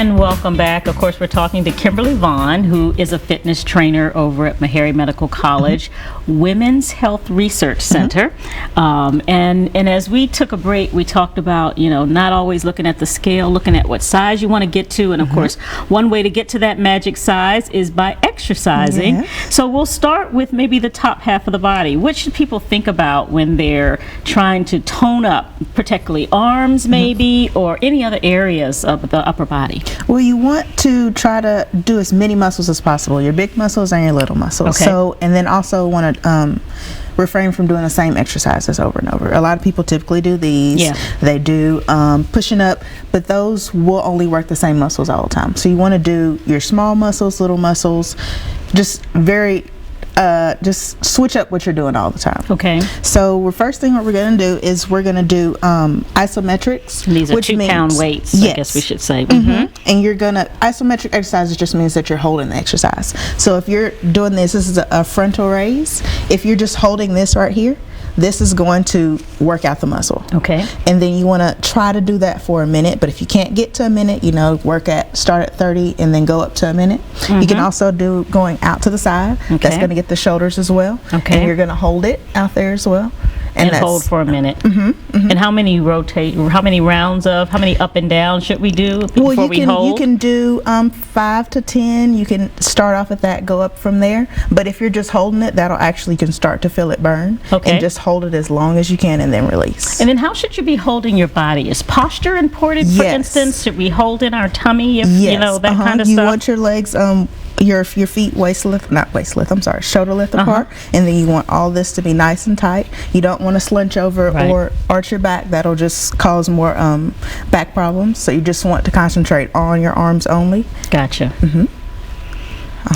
And welcome back. Of course, we're talking to Kimberly Vaughn, who is a fitness trainer over at Meharry Medical College Women's Health Research Center. And as we took a break, we talked about, not always looking at the scale, looking at what size you want to get to. And of course, one way to get to that magic size is by exercising. Yes. So we'll start with maybe the top half of the body. What should people think about when they're trying to tone up, particularly arms maybe, or any other areas of the upper body? Well, you want to try to do as many muscles as possible, your big muscles and your little muscles. Okay. So, and then also want to refrain from doing the same exercises over and over. A lot of people typically do these. Yeah. They do pushing up, but those will only work the same muscles all the time. So you want to do your small muscles, little muscles, just just switch up what you're doing all the time. Okay. So first thing what we're going to do is we're going to do isometrics. And these are which 2-pound means, weights, yes. I guess we should say. And you're going to, isometric exercises just means that you're holding the exercise. So if you're doing this is a frontal raise. If you're just holding this right here, this is going to work out the muscle. Okay. And then you want to try to do that for a minute, but if you can't get to a minute, start at 30 and then go up to a minute. You can also do going out to the side. Okay. That's going to get the shoulders as well. Okay. And you're going to hold it out there as well. And hold for a minute. And how many rounds of, how many up and down should we do before we hold? You can do 5 to 10. You can start off at that, go up from there. But if you're just holding it, that'll actually, you can start to feel it burn. Okay. And just hold it as long as you can and then release. And then how should you be holding your body? Is posture important, for instance? Should we hold in our tummy, if that kind of stuff? You want your legs, your feet shoulder width apart, and then you want all this to be nice and tight. You don't want to slouch over or arch your back. That'll just cause more back problems. So you just want to concentrate on your arms only. Gotcha.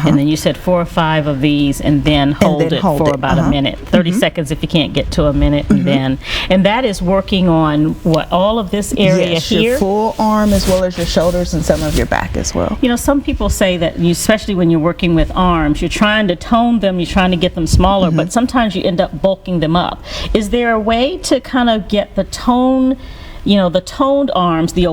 And then you said 4 or 5 of these, and then hold it for about a minute, 30 seconds if you can't get to a minute, and that is working on what, all of this area here, your full arm as well as your shoulders and some of your back as well. Some people say that especially when you're working with arms, you're trying to tone them, you're trying to get them smaller, but sometimes you end up bulking them up. Is there a way to kind of get the tone? The toned arms, the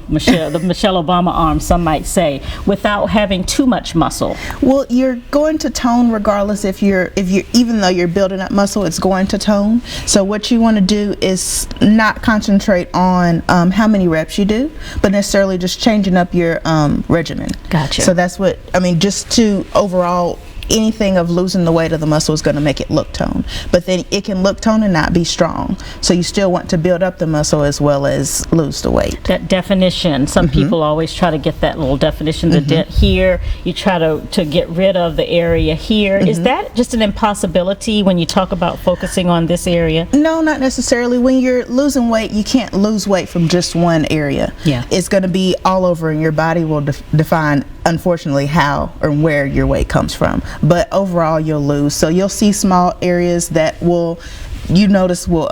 Michelle Obama arms, some might say, without having too much muscle. Well, you're going to tone regardless if you're even though you're building up muscle, it's going to tone. So what you want to do is not concentrate on how many reps you do, but necessarily just changing up your regimen. Gotcha. So that's what just to overall. Anything of losing the weight of the muscle is going to make it look toned, but then it can look toned and not be strong. So you still want to build up the muscle as well as lose the weight. That definition, some people always try to get that little definition, the dent here, you try to get rid of the area here. Is that just an impossibility when you talk about focusing on this area? No, not necessarily. When you're losing weight, you can't lose weight from just one area. Yeah. It's going to be all over, and your body will define, unfortunately, how or where your weight comes from. But overall, you'll lose. So you'll see small areas that you notice will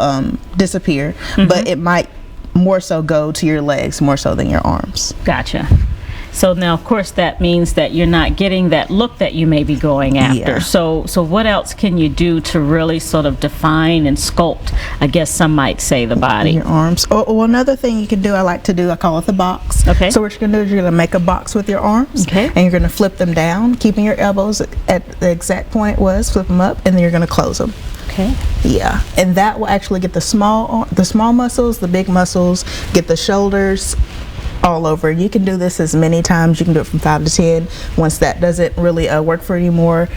disappear, but it might more so go to your legs more so than your arms. Gotcha. So now, of course, that means that you're not getting that look that you may be going after. Yeah. So what else can you do to really sort of define and sculpt, I guess some might say, the body? Your arms. Or another thing you can do, I call it the box. Okay. So what you're going to do is you're going to make a box with your arms. Okay. And you're going to flip them down, keeping your elbows at the exact point it was, flip them up, and then you're going to close them. Okay. Yeah, and that will actually get the small muscles, the big muscles, get the shoulders all over. You can do this as many times. You can do it from 5 to 10. Once that doesn't really work for you anymore,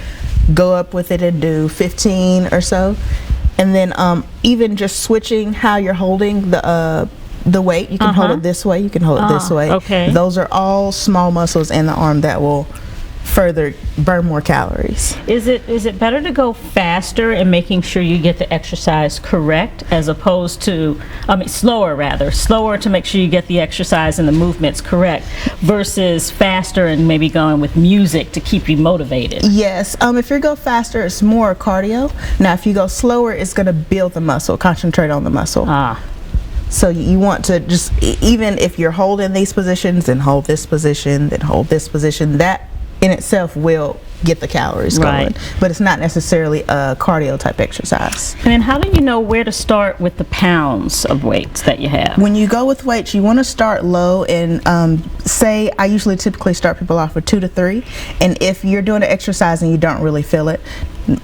go up with it and do 15 or so. And then even just switching how you're holding the weight. You can hold it this way. You can hold it this way. Okay. Those are all small muscles in the arm that will further burn more calories. Is it better to go faster in making sure you get the exercise correct, as opposed to, slower to make sure you get the exercise and the movements correct, versus faster and maybe going with music to keep you motivated? Yes, if you go faster, it's more cardio. Now, if you go slower, it's going to build the muscle, concentrate on the muscle. So you want to just, even if you're holding these positions, then hold this position, then hold this position, that in itself will get the calories Right. going. But it's not necessarily a cardio type exercise. And then how do you know where to start with the pounds of weights that you have? When you go with weights, you want to start low and say, I usually typically start people off with 2 to 3. And if you're doing an exercise and you don't really feel it,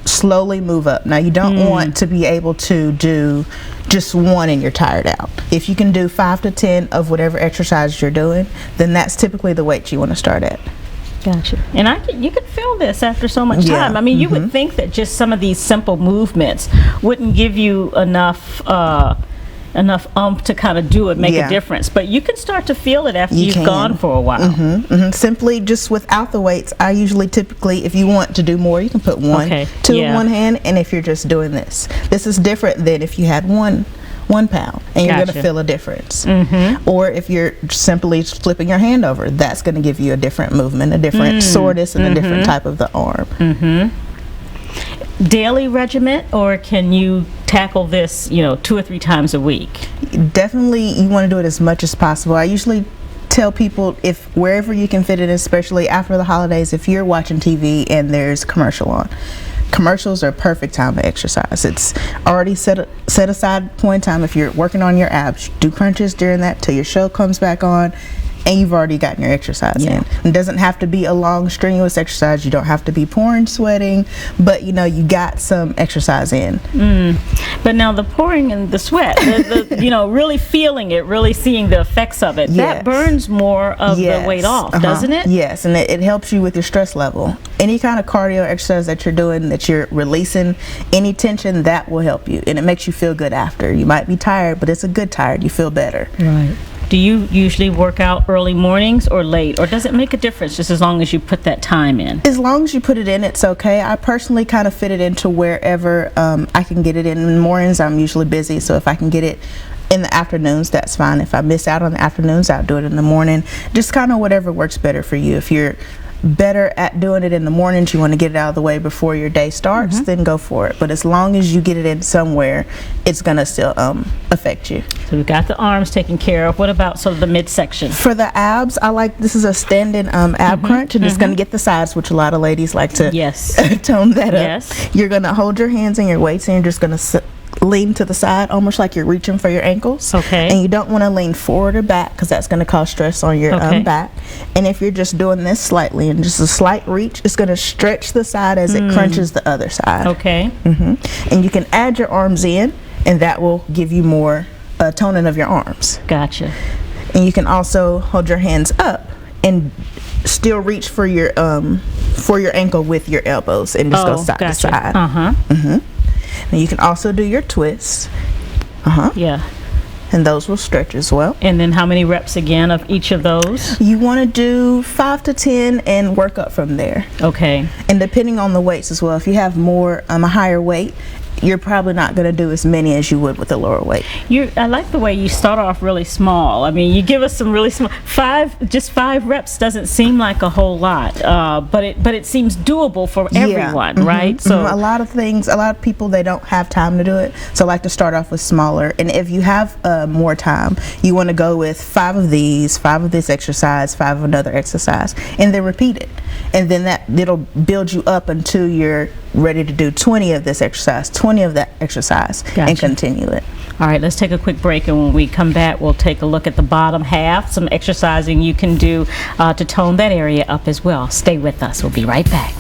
slowly move up. Now you don't want to be able to do just one and you're tired out. If you can do 5 to 10 of whatever exercise you're doing, then that's typically the weight you want to start at. Gotcha. And you could feel this after so much Yeah. time. I mean, you would think that just some of these simple movements wouldn't give you enough to kind of do it, make a difference. But you can start to feel it after you've gone for a while. Simply just without the weights, I usually typically, if you want to do more, you can put 1, 2 in one hand, and if you're just doing this is different than if you had 1 pound, and you're going to feel a difference. Or if you're simply flipping your hand over, that's going to give you a different movement, a different soreness, and a different type of the arm. Daily regimen, or can you tackle this 2 or 3 times a week? Definitely you want to do it as much as possible. I usually tell people, if wherever you can fit it, especially after the holidays, if you're watching TV and there's a commercial on, commercials are a perfect time to exercise. It's already set aside point time. If you're working on your abs, do crunches during that till your show comes back on, and you've already gotten your exercise in. It doesn't have to be a long strenuous exercise. You don't have to be pouring sweating, but you got some exercise in. But now the pouring and the sweat, really feeling it, really seeing the effects of it, that burns more of the weight off, doesn't it? Yes, and it helps you with your stress level. Any kind of cardio exercise that you're doing, that you're releasing any tension, that will help you, and it makes you feel good after. You might be tired, but it's a good tired. You feel better. Right. Do you usually work out early mornings or late, or does it make a difference just as long as you put that time in? As long as you put it in, it's okay. I personally kind of fit it into wherever I can get it in. In the mornings, I'm usually busy, so if I can get it in the afternoons, that's fine. If I miss out on the afternoons, I'll do it in the morning. Just kind of whatever works better for you. If you're better at doing it in the mornings, you want to get it out of the way before your day starts, then go for it. But as long as you get it in somewhere, it's going to still affect you. So we've got the arms taken care of. What about sort of the midsection? For the abs, this is a standing ab crunch, and it's going to get the sides, which a lot of ladies like to tone that up. You're going to hold your hands and your weights, and you're just going to lean to the side, almost like you're reaching for your ankles. And you don't want to lean forward or back, because that's going to cause stress on your back. And if you're just doing this slightly and just a slight reach, it's going to stretch the side as it crunches the other side. And you can add your arms in, and that will give you more toning of your arms. Gotcha. And you can also hold your hands up and still reach for your ankle with your elbows, and just go side to side. And you can also do your twists. And those will stretch as well. And then how many reps again of each of those? You want to do 5 to 10 and work up from there. And depending on the weights as well. If you have a higher weight, you're probably not going to do as many as you would with a lower weight. I like the way you start off really small. I mean, you give us some really small. 5 reps doesn't seem like a whole lot, but it seems doable for everyone, right? So a lot of people, they don't have time to do it, so I like to start off with smaller. And if you have more time, you want to go with 5 of this exercise, 5 of another exercise, and then repeat it. And then it'll build you up until you're ready to do 20 of this exercise, 20 of that exercise, and continue it. All right, let's take a quick break, and when we come back, we'll take a look at the bottom half, some exercising you can do to tone that area up as well. Stay with us. We'll be right back.